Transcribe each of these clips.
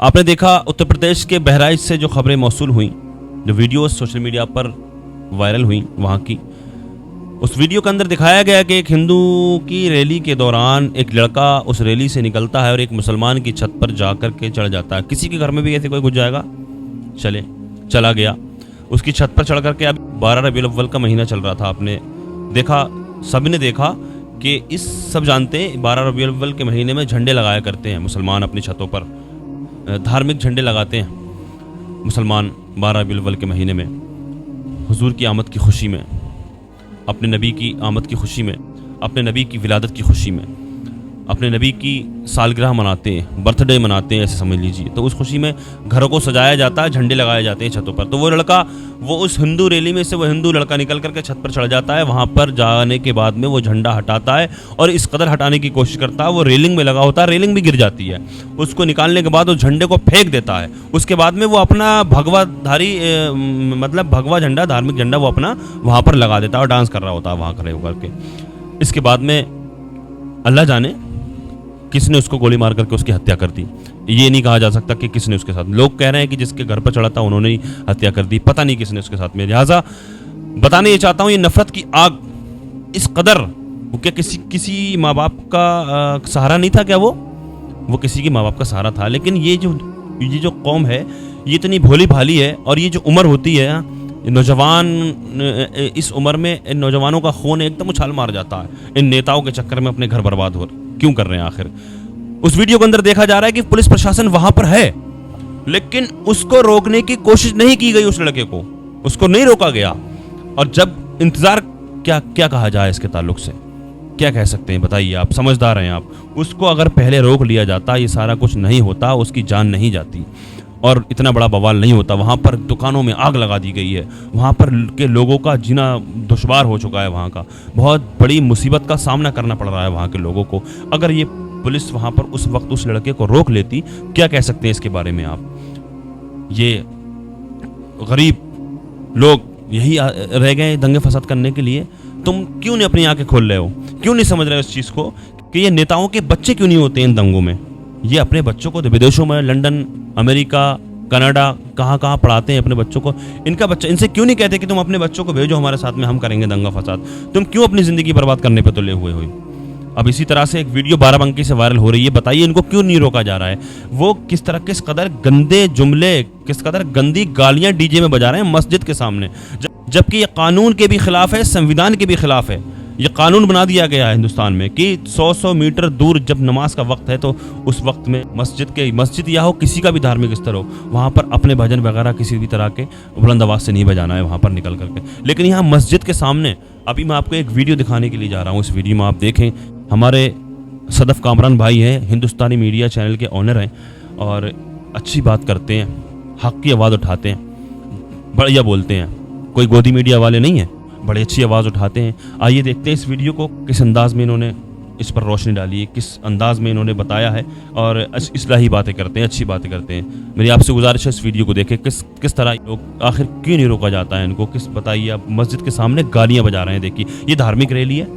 आपने देखा उत्तर प्रदेश के बहराइच से जो खबरें मौसूल हुई, जो वीडियोस सोशल मीडिया पर वायरल हुई वहाँ की, उस वीडियो के अंदर दिखाया गया कि एक हिंदू की रैली के दौरान एक लड़का उस रैली से निकलता है और एक मुसलमान की छत पर जा कर के चढ़ जाता है। किसी के घर में भी ऐसे कोई घुस जाएगा? चला गया उसकी छत पर चढ़ करके। अब 12 रबीउल अव्वल का महीना चल रहा था, आपने देखा, सभी ने देखा कि इस सब जानते हैं 12 रबीउल अव्वल के महीने में झंडे लगाया करते हैं मुसलमान अपनी छतों पर, धार्मिक झंडे लगाते हैं मुसलमान 12 रबीउल अव्वल के महीने में, हुजूर की आमद की खुशी में, अपने नबी की आमद की खुशी में, अपने नबी की विलादत की खुशी में, अपने नबी की सालगिरह मनाते हैं, बर्थडे मनाते हैं, ऐसे समझ लीजिए। तो उस खुशी में घरों को सजाया जाता है, झंडे लगाए जाते हैं छतों पर। तो वो लड़का, वो उस हिंदू रैली में से वो हिंदू लड़का निकल करके छत पर चढ़ जाता है। वहाँ पर जाने के बाद में वो झंडा हटाता है और इस कदर हटाने की कोशिश करता है, वो रेलिंग में लगा होता है, रेलिंग भी गिर जाती है। उसको निकालने के बाद उस झंडे को फेंक देता है। उसके बाद में वो अपना भगवाधारी मतलब भगवा झंडा, धार्मिक झंडा, वो अपना वहाँ पर लगा देता है और डांस कर रहा होता है वहाँ खड़े होकर के। इसके बाद में अल्लाह जाने किसने उसको गोली मार करके उसकी हत्या कर दी। ये नहीं कहा जा सकता कि किसने उसके साथ, लोग कह रहे हैं कि जिसके घर पर चढ़ा था उन्होंने ही हत्या कर दी, पता नहीं किसने उसके साथ में। लिहाजा बताने ये चाहता हूँ, ये नफरत की आग इस कदर, वो क्या किसी माँ बाप का सहारा नहीं था क्या? वो किसी के माँ बाप का सहारा था। लेकिन ये जो कौम है ये इतनी भोली भाली है, और ये जो उम्र होती है नौजवान, इस उम्र में इन नौजवानों का खून एकदम उछाल मार जाता है। इन नेताओं के चक्कर में अपने घर बर्बाद हो क्यों कर रहे हैं आखिर? उस वीडियो के अंदर देखा जा रहा है कि पुलिस प्रशासन वहां पर है, लेकिन उसको रोकने की कोशिश नहीं की गई। उस लड़के को, उसको नहीं रोका गया। और जब इंतजार, क्या कहा जाए इसके ताल्लुक से, क्या कह सकते हैं बताइए? आप समझदार हैं आप। उसको अगर पहले रोक लिया जाता, ये सारा कुछ नहीं होता, उसकी जान नहीं जाती और इतना बड़ा बवाल नहीं होता। वहाँ पर दुकानों में आग लगा दी गई है, वहाँ पर के लोगों का जीना दुश्वार हो चुका है, वहाँ का बहुत बड़ी मुसीबत का सामना करना पड़ रहा है वहाँ के लोगों को। अगर ये पुलिस वहाँ पर उस वक्त उस लड़के को रोक लेती, क्या कह सकते हैं इसके बारे में आप? ये गरीब लोग यही रह गए दंगे फसाद करने के लिए। तुम क्यों नहीं अपनी आंखें खोल रहे हो? क्यों नहीं समझ रहे हो इस चीज़ को कि ये नेताओं के बच्चे क्यों नहीं होते इन दंगों में? ये अपने बच्चों को विदेशों में, लंदन, अमेरिका, कनाडा, कहाँ पढ़ाते हैं अपने बच्चों को। इनका बच्चा, इनसे क्यों नहीं कहते कि तुम अपने बच्चों को भेजो हमारे साथ में, हम करेंगे दंगा फसाद? तुम क्यों अपनी ज़िंदगी बर्बाद करने पर तुले हुए हो? अब इसी तरह से एक वीडियो बाराबंकी से वायरल हो रही है, बताइए इनको क्यों नहीं रोका जा रहा है? वो किस कदर गंदे जुमले, किस कदर गंदी गालियाँ डीजे में बजा रहे हैं मस्जिद के सामने, जबकि ये कानून के भी खिलाफ है, संविधान के भी खिलाफ है। ये कानून बना दिया गया है हिंदुस्तान में कि 100 मीटर दूर जब नमाज का वक्त है तो उस वक्त में मस्जिद या हो किसी का भी धार्मिक स्थल हो, वहाँ पर अपने भजन वगैरह किसी भी तरह के बुलंद आवाज़ से नहीं बजाना है वहाँ पर निकल करके। लेकिन यहाँ मस्जिद के सामने अभी मैं आपको एक वीडियो दिखाने के लिए जा रहा हूँ। इस वीडियो में आप देखें, हमारे सदफ कामरान भाई हैं, हिंदुस्तानी मीडिया चैनल के ऑनर हैं और अच्छी बात करते हैं, हक़ की आवाज़ उठाते हैं, बढ़िया बोलते हैं, कोई गोदी मीडिया वाले नहीं हैं, बड़ी अच्छी आवाज़ उठाते हैं। आइए देखते हैं इस वीडियो को, किस अंदाज़ में इन्होंने इस पर रोशनी डाली है, किस अंदाज़ में इन्होंने बताया है, और इस्लाही बातें करते हैं, अच्छी बातें करते हैं। मेरी आपसे गुजारिश है इस वीडियो को देखें, किस तरह लोग, आखिर क्यों नहीं रोका जाता है इनको? बताइए आप, मस्जिद के सामने गालियाँ बजा रहे हैं। देखिए, ये धार्मिक रैली है,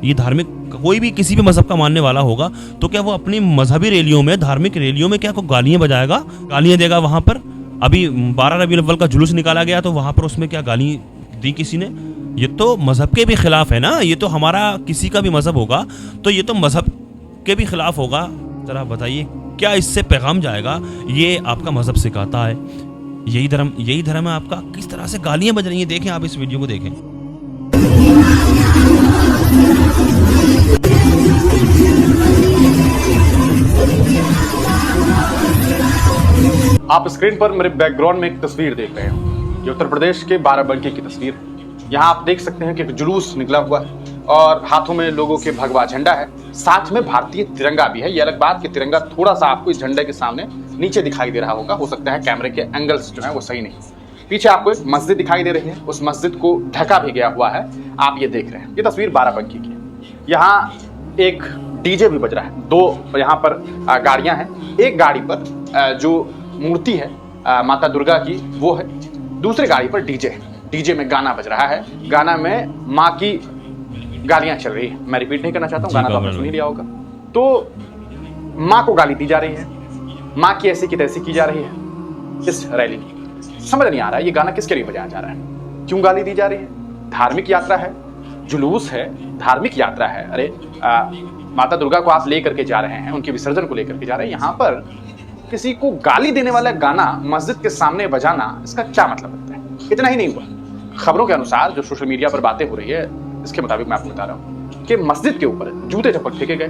ये धार्मिक, कोई भी किसी भी मज़हब का मानने वाला होगा तो क्या वो अपनी मजहबी रैलियों में, धार्मिक रैलियों में क्या कोई गालियाँ बजाएगा, गालियाँ देगा? वहाँ पर अभी 12 रबीउल अव्वल का जुलूस निकाला गया तो वहाँ पर उसमें क्या गाली दी किसी ने? ये तो मज़हब के भी खिलाफ है ना। ये तो हमारा किसी का भी मज़हब होगा तो ये तो मज़हब के भी खिलाफ होगा। जरा बताइए क्या इससे पैगाम जाएगा? ये आपका मज़हब सिखाता है, यही धर्म है आपका। किस तरह से गालियाँ बज रही हैं, देखें आप इस वीडियो को देखें। आप स्क्रीन पर मेरे बैकग्राउंड में एक तस्वीर देख रहे हैं, ये उत्तर प्रदेश के बाराबंकी की तस्वीर है। यहाँ आप देख सकते हैं कि एक जुलूस निकला हुआ है और हाथों में लोगों के भगवा झंडा है, साथ में भारतीय तिरंगा भी है। ये अलग बात कि तिरंगा थोड़ा सा आपको इस झंडे के सामने नीचे दिखाई दे रहा होगा, हो सकता है कैमरे के एंगल्स जो है वो सही नहीं। पीछे आपको एक मस्जिद दिखाई दे रही है, उस मस्जिद को ढका भी गया हुआ है, आप ये देख रहे हैं। ये तस्वीर बाराबंकी की है। यहाँ एक डीजे भी बज रहा है, दो यहाँ पर गाड़ियाँ हैं। एक गाड़ी पर जो मूर्ति है माता दुर्गा की वो है, दूसरी गाड़ी पर डीजे में गाना बज रहा है। गाना में माँ की गालियां चल रही है। मैं रिपीट नहीं करना चाहता हूँ, गाना तो आपने सुन ही लिया होगा। तो माँ को गाली दी जा रही है, माँ की ऐसी की तैसी की जा रही है इस रैली की। समझ नहीं आ रहा है ये गाना किसके लिए बजाया जा रहा है, क्यों गाली दी जा रही है। धार्मिक यात्रा है, जुलूस है, धार्मिक यात्रा है। अरे माता दुर्गा को आप लेकर के जा रहे हैं, उनके विसर्जन को लेकर के जा रहे हैं, यहाँ पर किसी को गाली देने वाला गाना मस्जिद के सामने बजाना, इसका क्या मतलब बनता है। इतना ही नहीं हुआ, खबरों के अनुसार जो सोशल मीडिया पर बातें हो रही है इसके मुताबिक मैं आपको बता रहा हूँ कि मस्जिद के ऊपर जूते चप्पल फेंके गए,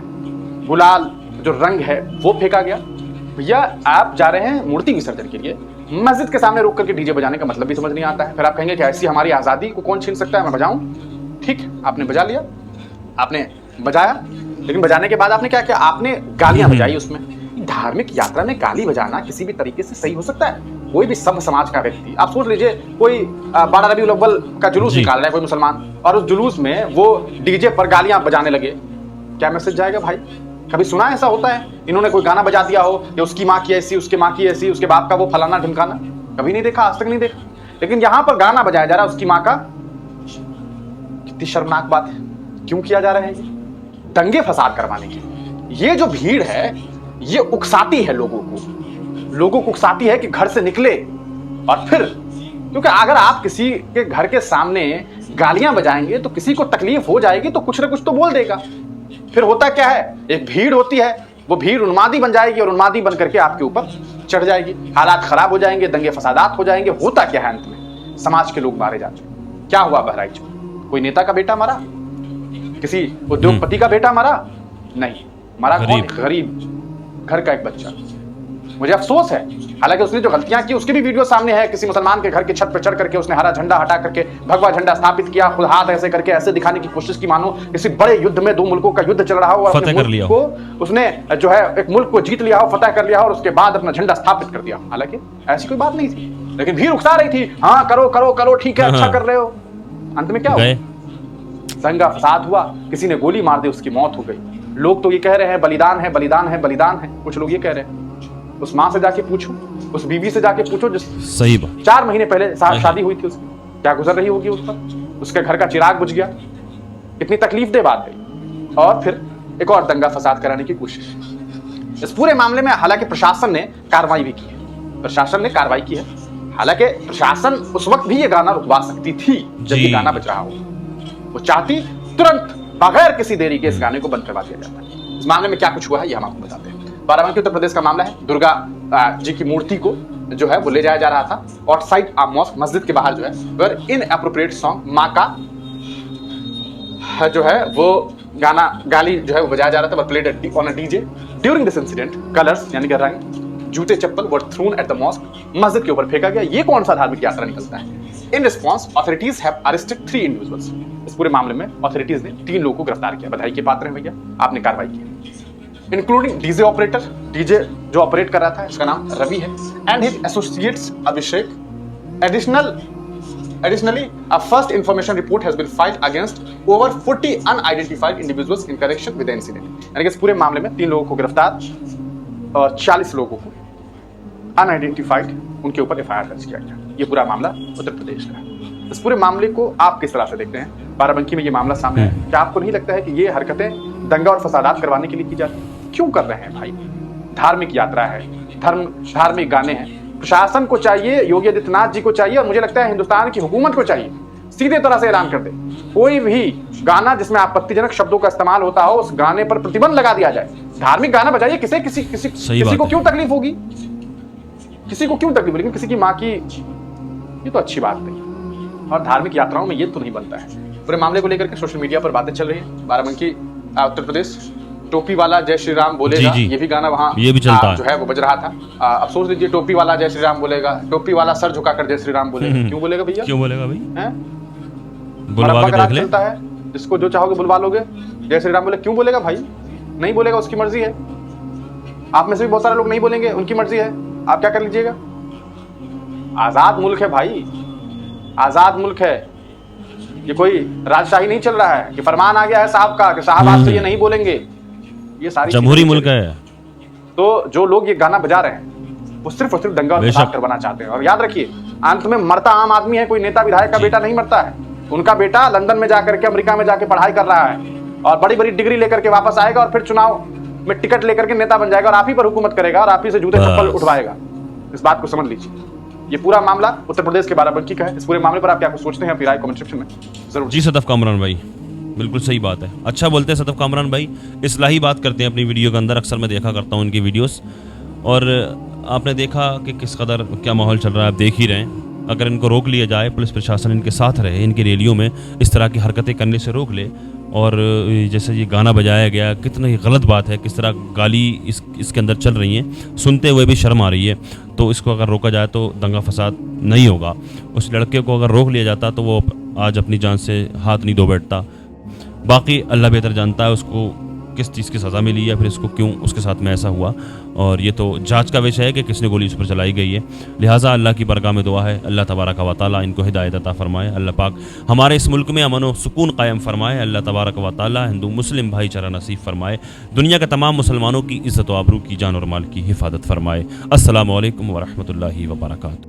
गुलाल जो रंग है वो फेंका गया। भैया आप जा रहे हैं मूर्ति विसर्जन के लिए, मस्जिद के सामने रोक करके डीजे बजाने का मतलब भी समझ नहीं आता है। फिर आप कहेंगे कि ऐसी हमारी आज़ादी को कौन छीन सकता है, मैं बजाऊं। ठीक है, आपने बजा लिया, आपने बजाया, लेकिन बजाने के बाद आपने क्या किया, आपने गालियां बजाई उसमें। धार्मिक यात्रा में गाली बजाना किसी भी तरीके से सही हो सकता है। कोई भी सभ्य समाज का व्यक्ति, आप सोच लीजिए कोई 12 रबीउल अव्वल का जुलूस निकाल रहा है कोई मुसलमान, और उस जुलूस में वो डीजे पर गालियां बजाने लगे, क्या मैसेज जाएगा भाई। कभी सुना ऐसा होता है इन्होंने कोई गाना बजा दिया हो कि उसकी माँ की ऐसी, उसके माँ की ऐसी, उसके बाप का वो फलाना ढिमकाना, कभी नहीं देखा, आज तक नहीं देखा। लेकिन यहां पर गाना बजाया जा रहा है उसकी माँ का। कितनी शर्मनाक बात है, क्यों किया जा रहा है ये, दंगे फसाद करवाने की। ये जो भीड़ है ये उकसाती है लोगों को उकसाती है कि घर से निकले। और फिर क्योंकि अगर आप किसी के घर के सामने गालियां बजाएंगे तो किसी को तकलीफ हो जाएगी, तो कुछ ना कुछ तो बोल देगा। फिर होता क्या है, एक भीड़ होती है, वो भीड़ उन्मादी बन जाएगी और उन्मादी बन करके आपके ऊपर चढ़ जाएगी, हालात खराब हो जाएंगे, दंगे फसादात हो जाएंगे। होता क्या है, अंत में समाज के लोग मारे जाते हैं। क्या हुआ बहराइच में, कोई नेता का बेटा मरा, किसी उद्योगपति का बेटा मरा, नहीं, मरा कौन, गरीब घर का एक बच्चा। मुझे अफसोस है, हालांकि उसने जो गलतियां की उसके भी वीडियो सामने है। किसी मुसलमान के घर की छत पर चढ़ करके उसने हरा झंडा हटा करके भगवा झंडा स्थापित किया, खुद हाथ ऐसे करके ऐसे दिखाने की कोशिश की मानो किसी बड़े युद्ध में, दो मुल्कों का युद्ध चल रहा हो, और अपने मुल्क को उसने जो है एक मुल्क को जीत लिया हो, फतह कर लिया हो, और उसके बाद अपना झंडा स्थापित कर दिया। हालांकि ऐसी कोई बात नहीं थी, लेकिन भीड़ उकसा रही थी, हाँ करो करो करो, ठीक है, अच्छा कर रहे हो। अंत में क्या हुआ, दंगा फसाद हुआ, किसी ने गोली मार दी, उसकी मौत हो गई। लोग तो ये कह रहे हैं बलिदान है, बलिदान है, बलिदान है। कुछ लोग ये कह रहे हैं, उस माँ से जाके पूछो, उस बीवी से जाके पूछो जिस सही बात 4 महीने पहले शादी हुई थी उसकी, क्या गुजर रही होगी उस पर, उसके घर का चिराग बुझ गया, कितनी तकलीफदेह बात है। और फिर एक और दंगा फसाद कराने की कोशिश। इस पूरे मामले में हालांकि प्रशासन ने कार्रवाई भी की है, प्रशासन ने कार्रवाई की है। हालांकि प्रशासन उस वक्त भी ये गाना रुकवा सकती थी जब ये गाना बज रहा हो, वो चाहती तुरंत बगैर किसी देरी के इस गाने को बंद करवा दिया जाता है। इस मामले में क्या कुछ हुआ है ये हम आपको बताते हैं। बाराबंकी उत्तर प्रदेश का मामला है। दुर्गा जी की मूर्ति को जो है वो ले जाया जा रहा था आउटसाइड अ मॉस्क, मस्जिद के बाहर जो है वेयर इनएप्रोप्रिएट सॉन्ग, माँ का जो है वो गाली जो है वो बजाया जा रहा था, played on a DJ. During this incident colours यानी कि रंग, जूते चप्पल वर थ्रोन एट द मॉस्क, मस्जिद के ऊपर फेंका गया। ये कौन सा धार्मिक यात्रा निकलता है। In response authorities have arrested 3 individuals. इस पूरे मामले में ऑथोरिटीज ने 3 लोगों को गिरफ्तार किया। बधाई के पात्र हैं भैया, आपने कार्रवाई की। इंक्लूडिंग डीजे ऑपरेटर, डीजे जो ऑपरेट कर रहा था इसका नाम रवि है, and his associates Abhishek. Additionally, a first information report has been filed against over 40 unidentified individuals in connection with the incident। यानी कि इस पूरे मामले में 3 लोगों को गिरफ्तार और 40 लोगों को अनआइडेंटिफाइड उनके ऊपर एफआईआर दर्ज किया गया। ये पूरा मामला उत्तर प्रदेश का है। इस पूरे मामले को आप किस तरह से देखते हैं। बाराबंकी में ये मामला सामने है, क्या आपको नहीं लगता है कि ये हरकतें दंगा और फसादात करवाने के लिए की जाती है। क्यों कर रहे हैं भाई, धार्मिक यात्रा है, धार्मिक गाने हैं। प्रशासन को चाहिए, योगी आदित्यनाथ जी को चाहिए, और मुझे लगता है हिंदुस्तान की हुकूमत को चाहिए सीधे तरह से ऐलान कर दे, कोई भी गाना जिसमें आपत्तिजनक शब्दों का इस्तेमाल होता हो उस गाने पर प्रतिबंध लगा दिया जाए। धार्मिक गाना बजाइए, किसी को क्यों तकलीफ होगी, किसी को क्यों तकलीफ, लेकिन किसी की माँ की, ये तो अच्छी बात नहीं। और धार्मिक यात्राओं में ये तो नहीं बनता है। पूरे मामले को लेकर के सोशल मीडिया पर बातें चल रही है। बाराबंकी उत्तर प्रदेश, टोपी वाला जय श्री राम बोलेगा, ये भी गाना वहाँ ये भी चलता है, जो है वो बज रहा था। अब सोच लीजिए, टोपी वाला जय श्री राम बोलेगा, टोपी वाला सर झुकाकर जय श्री राम बोलेगा। क्यों बोलेगा भैया, क्यों बोलेगा भाई, बुलवा के देख ले। चलता है, जिसको जो चाहोगे बुलवा लोगे, जय श्री राम बोले, क्यों बोलेगा भाई, नहीं बोलेगा, उसकी मर्जी है। आप में से भी बहुत सारे लोग नहीं बोलेंगे, उनकी मर्जी है, आप क्या कर लीजिएगा। आजाद मुल्क है भाई, आजाद मुल्क है, ये कोई राजशाही नहीं चल रहा है कि फरमान आ गया है साहब का कि साहब आज से ये नहीं बोलेंगे। ये सारी जमहूरी मुल्क है। तो जो लोग ये गाना बजा रहे हैं वो सिर्फ और सिर्फ दंगा और फसाद करवाना चाहते हैं। और याद रखिए, अंत में मरता आम आदमी है, कोई नेता विधायक का बेटा नहीं मरता है। उनका बेटा लंदन में जाकर के, अमेरिका में जाके पढ़ाई कर रहा है और बड़ी बड़ी डिग्री लेकर के वापस आएगा और फिर चुनाव में टिकट लेकर के नेता बन जाएगा और आप ही पर हुकूमत करेगा और आप ही से जूते चप्पल उठवाएगा। इस बात को समझ लीजिए। ये पूरा मामला उत्तर प्रदेश के बाराबंकी का है। इस पूरे मामले पर आप क्या कुछ सोचते हैं, अपनी राय कमेंट सेक्शन में जरूर। जी सदफ कामरान भाई, बिल्कुल सही बात है। अच्छा बोलते हैं सदफ कामरान भाई, इस्लाही बात करते हैं अपनी वीडियो के अंदर। अक्सर मैं देखा करता हूँ उनकी वीडियोस, और आपने देखा कि किस कदर क्या माहौल चल रहा है, आप देख ही रहे हैं। अगर इनको रोक लिया जाए, पुलिस प्रशासन इनके साथ रहे, इनकी रैलियों में इस तरह की हरकतें करने से रोक ले, और जैसे ये गाना बजाया गया, कितना ही गलत बात है, किस तरह गाली इसके अंदर चल रही हैं, सुनते हुए भी शर्म आ रही है। तो इसको अगर रोका जाए तो दंगा फसाद नहीं होगा। उस लड़के को अगर रोक लिया जाता तो वो आज अपनी जान से हाथ नहीं धो बैठता। बाकी अल्लाह बेहतर जानता है उसको किस चीज़ की सज़ा मिली है, फिर इसको क्यों उसके साथ में ऐसा हुआ, और ये तो जांच का विषय है कि किसने गोली उस पर चलाई गई है। लिहाजा अल्लाह की बरगाह में दुआ है, अल्लाह तबारक व तआला इनको हिदायत अता फरमाए। अल्लाह पाक हमारे इस मुल्क में अमन व सुकून कायम फरमाए। अल्लाह तबारक व तआला हिंदू मुस्लिम भाईचारा नसीब फरमाए। दुनिया के तमाम मुसलमानों की इज़्ज़त व आबरू की, जान और माल की हिफाजत फरमाए। अस्सलामु अलैकुम व रहमतुल्लाहि व बरकातहू।